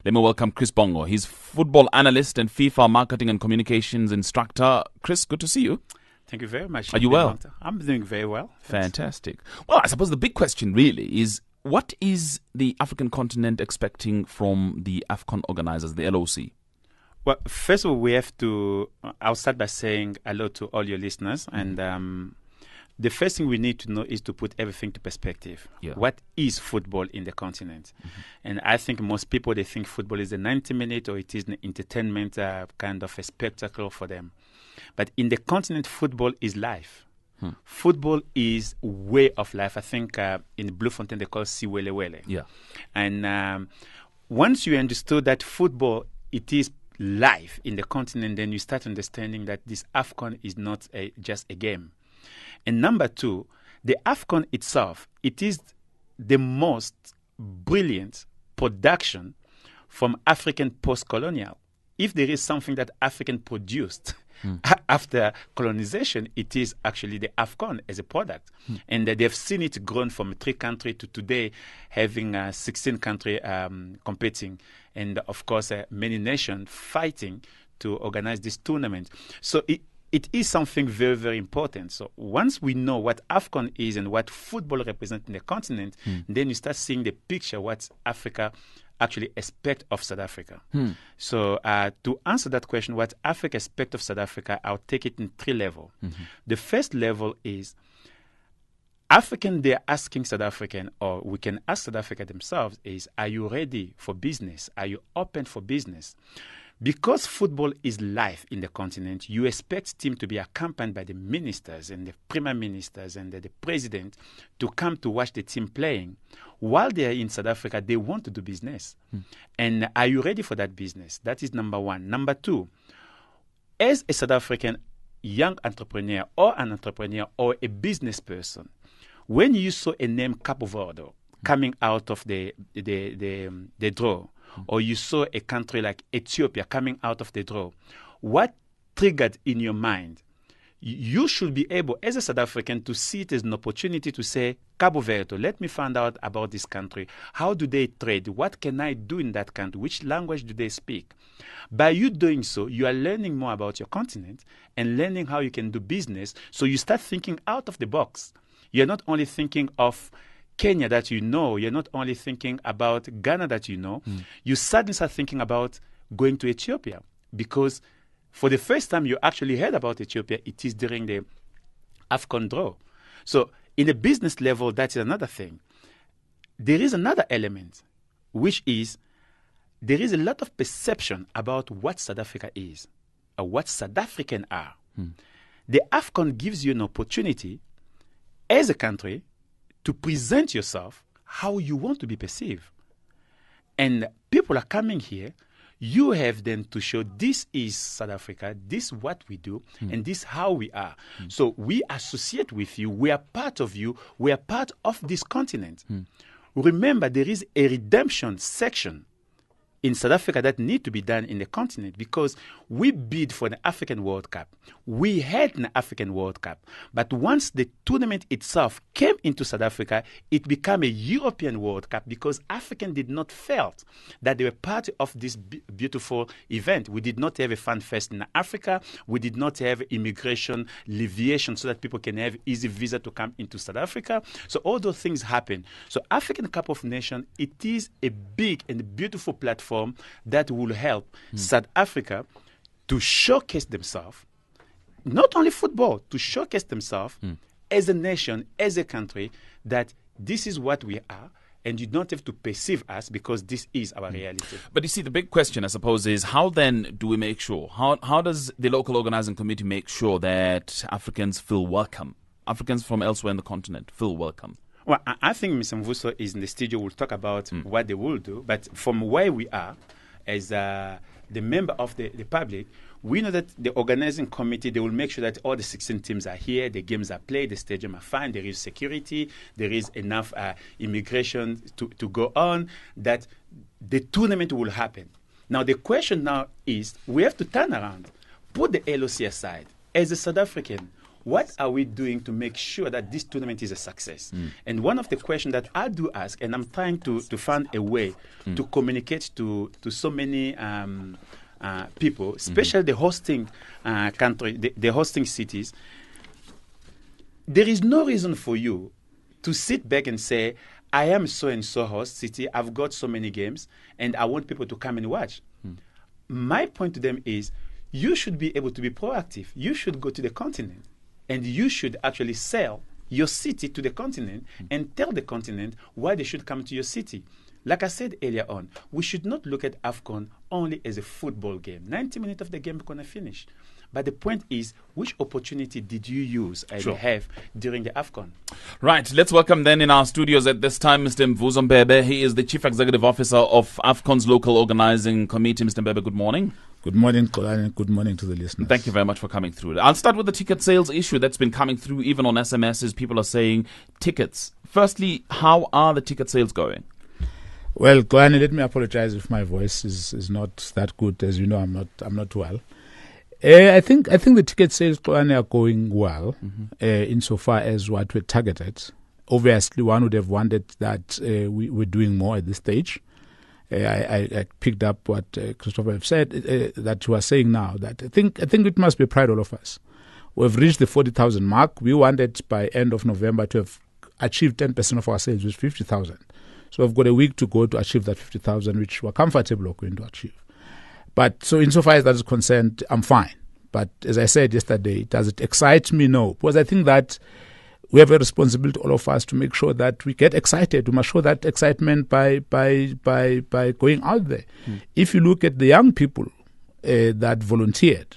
Let me welcome Chris Bongo. He's football analyst and FIFA marketing and communications instructor. Chris, good to see you. Thank you very much. Are you well? I'm doing very well. Fantastic. Well, I suppose the big question really is, what is the African continent expecting from the AFCON organizers, the LOC? Well, first of all, I'll start by saying hello to all your listeners. And the first thing we need to know is to put everything to perspective. Yeah. What is football in the continent? And I think most people, they think football is a 90-minute or it is an entertainment kind of a spectacle for them. But in the continent, football is life. Football is way of life. I think in Bloemfontein they call it Siwelewele. Yeah. And once you understood that football, it is life in the continent, then you start understanding that this AFCON is not just a game. And number two, the AFCON itself, it is the most brilliant production from African post-colonial. If there is something that African produced after colonization, it is actually the AFCON as a product. And they've seen it grown from 3 countries to today having 16 countries competing. And of course, many nations fighting to organize this tournament. So it is something very, very important. So once we know what AFCON is and what football represents in the continent, then you start seeing the picture what Africa actually expect of South Africa. So to answer that question, what Africa expect of South Africa, I'll take it in 3 levels. The first level is African, they're asking South African, or we can ask South Africa themselves, is, are you ready for business? Are you open for business? Because football is life in the continent, you expect team to be accompanied by the ministers and the prime ministers and the president to come to watch the team playing. While they are in South Africa, they want to do business. And are you ready for that business? That is number one. Number two, as a South African young entrepreneur or an entrepreneur or a business person, when you saw a name Cabo Verde coming out of the draw, or you saw a country like Ethiopia coming out of the draw, what triggered in your mind? You should be able, as a South African, to see it as an opportunity to say, Cabo Verde, let me find out about this country. How do they trade? What can I do in that country? Which language do they speak? By you doing so, you are learning more about your continent and learning how you can do business. So you start thinking out of the box. You're not only thinking of Kenya that you know, you're not only thinking about Ghana that you know, you suddenly start thinking about going to Ethiopia, because for the first time you actually heard about Ethiopia, it is during the AFCON draw. So in a business level, that is another thing. There is another element, which is there is a lot of perception about what South Africa is, or what South African are. The AFCON gives you an opportunity as a country to present yourself how you want to be perceived. And people are coming here. You have then to show this is South Africa, this is what we do, and this is how we are. So we associate with you. We are part of you. We are part of this continent. Remember, there is a redemption section in South Africa that need to be done in the continent, because we bid for the African World Cup. We had an African World Cup. But once the tournament itself came into South Africa, it became a European World Cup, because Africans did not felt that they were part of this beautiful event. We did not have a fan fest in Africa. We did not have immigration alleviation so that people can have easy visa to come into South Africa. So all those things happen. So African Cup of Nations, it is a big and beautiful platform that will help South Africa to showcase themselves, not only football, to showcase themselves as a nation, as a country, that this is what we are, and you don't have to perceive us, because this is our reality. But you see, the big question, I suppose, is how then do we make sure? How does the local organizing committee make sure that Africans feel welcome? Africans from elsewhere in the continent feel welcome? Well, I think Mr. Mvuso is in the studio. We'll talk about what they will do. But from where we are, as the member of the public, we know that the organizing committee, they will make sure that all the 16 teams are here, the games are played, the stadium are fine, there is security, there is enough immigration to go on, that the tournament will happen. Now, the question now is, we have to turn around, put the LOC aside. As a South African, what are we doing to make sure that this tournament is a success? And one of the questions that I do ask, and I'm trying to find a way to communicate to so many people, especially the hosting country, the hosting cities, there is no reason for you to sit back and say, I am so-and-so host city, I've got so many games, and I want people to come and watch. My point to them is, you should be able to be proactive. You should go to the continent, and you should actually sell your city to the continent and tell the continent why they should come to your city. Like I said earlier on, we should not look at AFCON only as a football game. 90 minutes of the game is going to finish. But the point is, which opportunity did you use and have during the AFCON? Right. Let's welcome then in our studios at this time Mr. Mvuzo Mbebe. He is the Chief Executive Officer of AFCON's Local Organising Committee. Mr. Mbebe, good morning. Good morning, Colin, and good morning to the listeners. Thank you very much for coming through. I'll start with the ticket sales issue that's been coming through even on SMSs. People are saying tickets. Firstly, how are the ticket sales going? Well, Colin, let me apologize if my voice is not that good. As you know, I'm not well. I think the ticket sales, Colin, are going well insofar as what we targeted. Obviously, one would have wanted that we were doing more at this stage. I picked up what Christopher have said, that you are saying now, that I think it must be pride all of us. We've reached the 40,000 mark. We wanted by end of November to have achieved 10% of our sales, which is 50,000. So we've got a week to go to achieve that 50,000, which we're comfortable going to achieve. But so insofar as that is concerned, I'm fine. But as I said yesterday, does it excite me? No. Because I think that we have a responsibility, all of us, to make sure that we get excited. We must show that excitement by going out there. If you look at the young people that volunteered,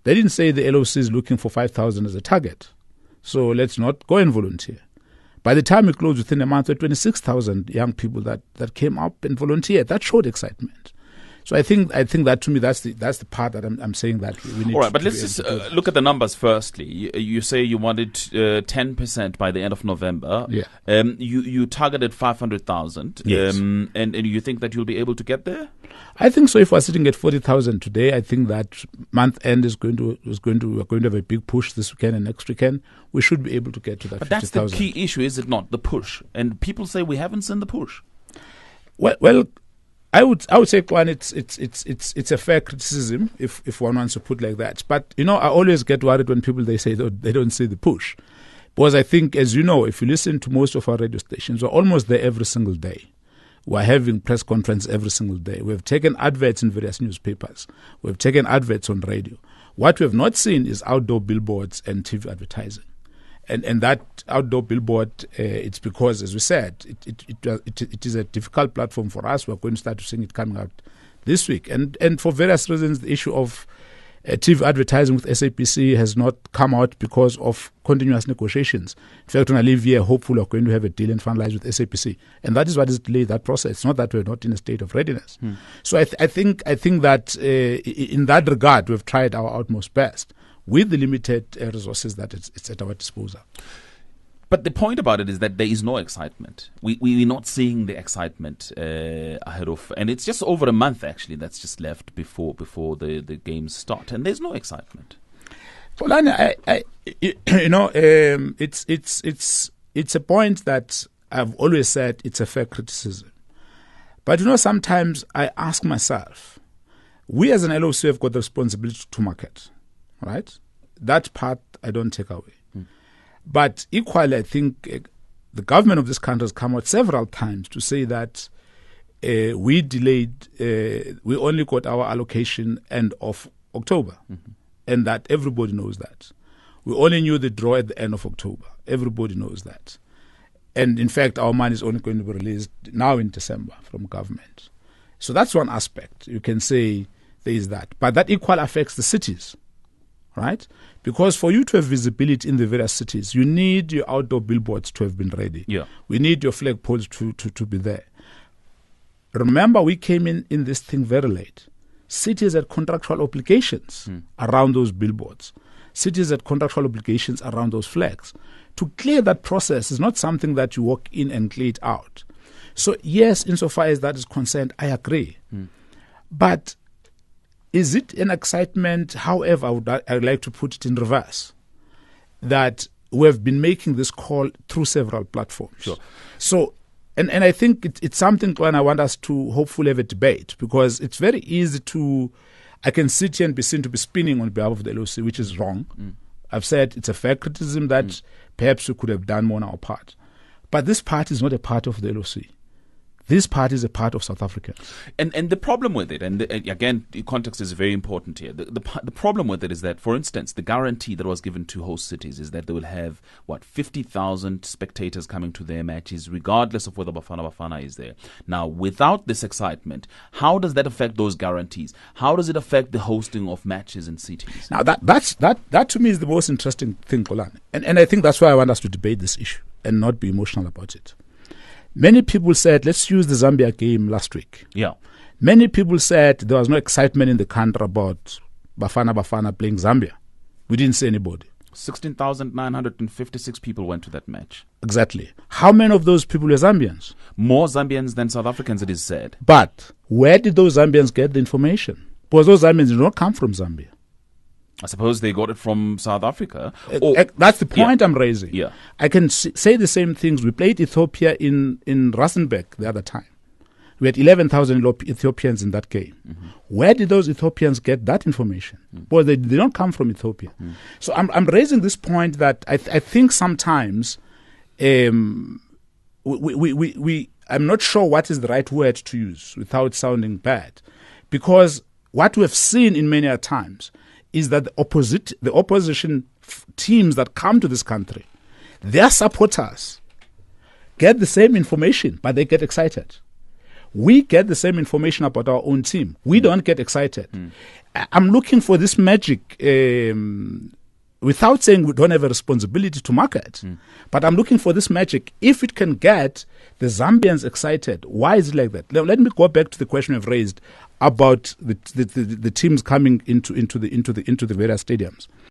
they didn't say the LOC is looking for 5,000 as a target. So let's not go and volunteer. By the time we closed within a month, there were 26,000 young people that came up and volunteered. That showed excitement. So I think that, to me, that's the part that I'm saying that we need. All right, but let's just look at the numbers firstly. You say you wanted 10% by the end of November. Yeah. You targeted 500,000. Yes. And you think that you'll be able to get there? I think so. If we're sitting at 40,000 today, I think that month end we're going to have a big push this weekend and next weekend. We should be able to get to that. But 50,000. that's the key issue, is it not? The push. And people say we haven't seen the push. Well, I would say, Kwan, it's a fair criticism if one wants to put it like that. But I always get worried when people they say they don't see the push, because I think, as you know, if you listen to most of our radio stations, we're almost there every single day. We're having press conference every single day. We've taken adverts in various newspapers. We've taken adverts on radio. What we have not seen is outdoor billboards and TV advertising. And that outdoor billboard, it's because, as we said, it is a difficult platform for us. We're going to start to see it coming out this week. And for various reasons, the issue of TV advertising with SABC has not come out because of continuous negotiations. In fact, when I leave here, hopefully we're going to have a deal and finalize with SABC. And that is what has delayed that process. It's not that we're not in a state of readiness. So I think that in that regard, we've tried our utmost best with the limited resources that it's at our disposal. But the point about it is that there is no excitement. We're not seeing the excitement ahead of, and it's just over a month actually that's just left before the games start, and there's no excitement. Well, it's a point that I've always said it's a fair criticism. But sometimes I ask myself, we as an LOC have got the responsibility to market, right? That part I don't take away. But equally, I think the government of this country has come out several times to say that we delayed, we only got our allocation end of October, and that everybody knows that. We only knew the draw at the end of October. Everybody knows that. And in fact, our money is only going to be released now in December from government. So that's one aspect. You can say there is that. But that equally affects the cities, right? Because for you to have visibility in the various cities, you need your outdoor billboards to have been ready. Yeah. We need your flag poles to be there. Remember, we came in this thing very late. Cities had contractual obligations around those billboards. Cities had contractual obligations around those flags. To clear that process is not something that you walk in and clear it out. So yes, insofar as that is concerned, I agree. But is it an excitement? However, I would like to put it in reverse. that we have been making this call through several platforms. Sure. So, and I think it's something when I want us to hopefully have a debate, because it's very easy I can sit here and be seen to be spinning on behalf of the LOC, which is wrong. I've said it's a fair criticism that perhaps we could have done more on our part. But this part is not a part of the LOC. This part is a part of South Africa. And the problem with it, and again, the context is very important here. The problem with it is that, for instance, the guarantee that was given to host cities is that they will have, 50,000 spectators coming to their matches, regardless of whether Bafana is there. Now, without this excitement, how does that affect those guarantees? How does it affect the hosting of matches in cities? Now, that to me is the most interesting thing, Kolani. And I think that's why I want us to debate this issue and not be emotional about it. Many people said, let's use the Zambia game last week. Yeah. Many people said there was no excitement in the country about Bafana playing Zambia. We didn't see anybody. 16,956 people went to that match. Exactly. How many of those people were Zambians? More Zambians than South Africans, it is said. But where did those Zambians get the information? Because those Zambians did not come from Zambia. I suppose they got it from South Africa. That's the point I'm raising. Yeah. I can say the same things. We played Ethiopia in Rustenburg the other time. We had 11,000 Ethiopians in that game. Where did those Ethiopians get that information? Well, they don't come from Ethiopia. So I'm raising this point that I think sometimes I'm not sure what is the right word to use without sounding bad, because what we have seen in many times is that the opposition teams that come to this country, their supporters get the same information, but they get excited. We get the same information about our own team. We don't get excited. I'm looking for this magic, without saying we don't have a responsibility to market, but I'm looking for this magic. If it can get the Zambians excited, why is it like that? Let me go back to the question we've raised about the teams coming into the various stadiums.